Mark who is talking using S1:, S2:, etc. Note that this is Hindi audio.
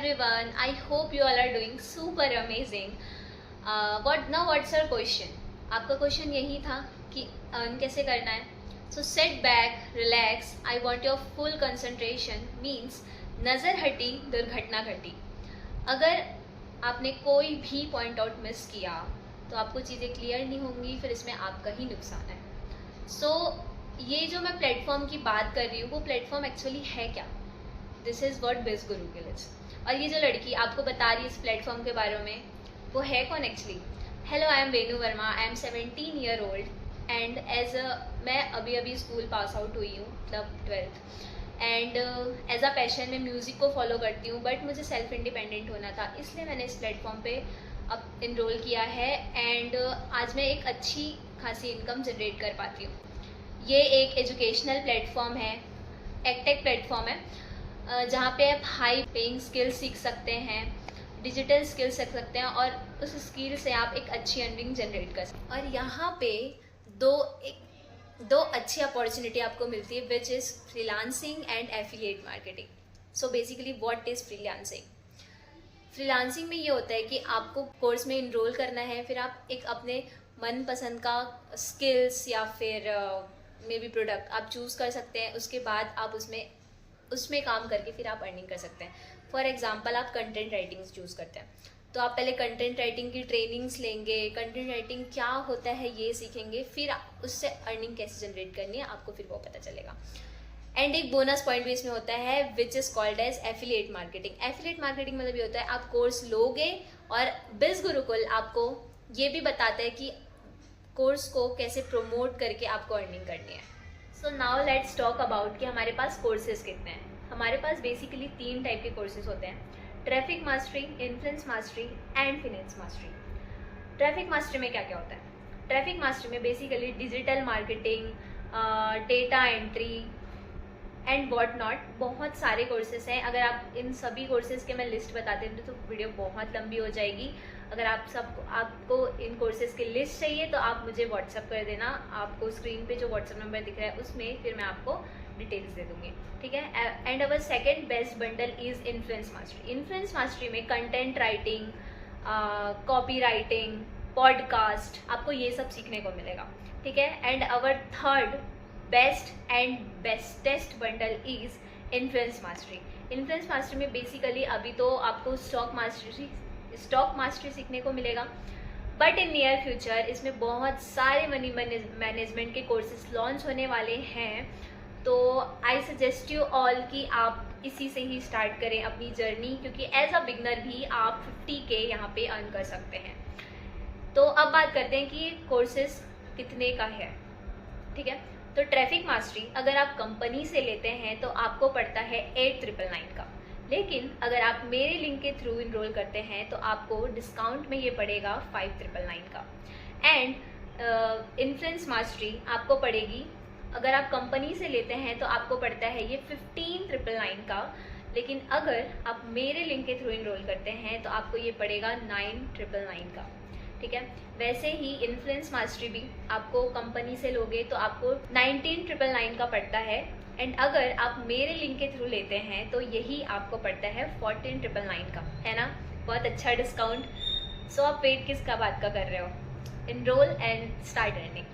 S1: everyone. I hope you all are doing super amazing. What's your question? आपका क्वेश्चन यही था कि अर्न कैसे करना है. So sit back, relax. I want your full concentration. Means नज़र हटी दुर्घटना घटी. अगर आपने कोई भी पॉइंट आउट मिस किया तो आपको चीज़ें क्लियर नहीं होंगी, फिर इसमें आपका ही नुकसान है. So ये जो मैं प्लेटफॉर्म की बात कर रही हूँ वो प्लेटफॉर्म एक्चुअली है क्या? दिस इज़ व्हाट बिज गुरुकुल इज. और ये जो लड़की आपको बता रही है इस प्लेटफॉर्म के बारे में, वो है कौन actually? Hello, I am Venu Verma. I am 17 year old and मैं अभी स्कूल पास आउट हुई हूँ, मतलब 12th. And as a passion मैं म्यूज़िक को फॉलो करती हूँ, बट मुझे सेल्फ इंडिपेंडेंट होना था, इसलिए मैंने इस प्लेटफॉर्म पे अब इनरोल किया है. एंड आज मैं एक अच्छी खासी इनकम जनरेट कर पाती हूँ. ये एक एजुकेशनल प्लेटफॉर्म है, एक्टेक प्लेटफॉर्म है, जहाँ पे आप हाई पेइंग स्किल्स सीख सकते हैं, डिजिटल स्किल्स सीख सकते हैं और उस स्किल से आप एक अच्छी अर्निंग जनरेट कर सकते हैं. और यहाँ पे दो अच्छी अपॉर्चुनिटी आपको मिलती है, which is freelancing and affiliate marketing. So basically what is freelancing? Freelancing में ये होता है कि आपको कोर्स में इनरोल करना है, फिर आप एक अपने मनपसंद का स्किल्स या फिर मे बी प्रोडक्ट आप चूज़ कर सकते हैं. उसके बाद आप उसमें काम करके फिर आप अर्निंग कर सकते हैं. फॉर एग्जांपल आप कंटेंट राइटिंग चूज़ करते हैं तो आप पहले कंटेंट राइटिंग की ट्रेनिंग्स लेंगे, कंटेंट राइटिंग क्या होता है ये सीखेंगे, फिर उससे अर्निंग कैसे जनरेट करनी है आपको फिर वो पता चलेगा. एंड एक बोनस पॉइंट भी इसमें होता है which is called as affiliate marketing. Affiliate marketing मतलब ये होता है आप कोर्स लोगे और बिज गुरुकुल आपको ये भी बताता है कि कोर्स को कैसे प्रमोट करके आपको अर्निंग करनी है. So now let's talk about कि हमारे पास कोर्सेज कितने हैं. हमारे पास बेसिकली 3 टाइप के कोर्सेज होते हैं: traffic mastery, influence mastery and finance mastery. Traffic mastery में क्या क्या होता है? ट्रैफिक मास्टरी में basically digital marketing, data entry and what not, बहुत सारे कोर्सेज हैं. अगर आप इन सभी कोर्सेज के मैं लिस्ट बताते हैं तो वीडियो बहुत लंबी हो जाएगी. अगर आपको इन कोर्सेज की लिस्ट चाहिए तो आप मुझे व्हाट्सअप कर देना. आपको स्क्रीन पे जो व्हाट्सअप नंबर दिख रहा है उसमें फिर मैं आपको डिटेल्स दे दूंगी, ठीक है. And our second best bundle is influence mastery. Influence mastery में content writing, copy writing, podcast, आपको ये सब सीखने को मिलेगा, ठीक है. And our third best and bestest bundle is influence mastery. Influence mastery में बेसिकली अभी तो आपको स्टॉक मास्टरी सीखने को मिलेगा, बट इन नियर फ्यूचर इसमें बहुत सारे मनी मैनेजमेंट के कोर्सेज लॉन्च होने वाले हैं. तो आई सजेस्ट यू ऑल कि आप इसी से ही स्टार्ट करें अपनी जर्नी, क्योंकि एज अ बिगनर भी आप 50K यहाँ पे अर्न कर सकते हैं. तो अब बात करते हैं कि कोर्सेज कितने का है, ठीक है. तो ट्रैफिक मास्टरी अगर आप कंपनी से लेते हैं तो आपको पड़ता है 8,999 का, लेकिन अगर आप मेरे लिंक के थ्रू इनरोल करते हैं तो आपको डिस्काउंट में ये पड़ेगा 5,999 का. एंड इन्फ्लुएंस मास्टरी आपको पड़ेगी, अगर आप कंपनी से लेते हैं तो आपको पड़ता है ये 15,999 का, लेकिन अगर आप मेरे लिंक के थ्रू इनरोल करते हैं तो आपको ये पड़ेगा 9,999 का, ठीक है. वैसे ही इन्फ्लुएंस मास्टरी भी आपको कंपनी से लोगे तो आपको 19,999 का पड़ता है. एंड अगर आप मेरे लिंक के थ्रू लेते हैं तो यही आपको पड़ता है 14,999 का, है ना. बहुत अच्छा डिस्काउंट. सो आप वेट किसका बात का कर रहे हो? Enrol and start earning.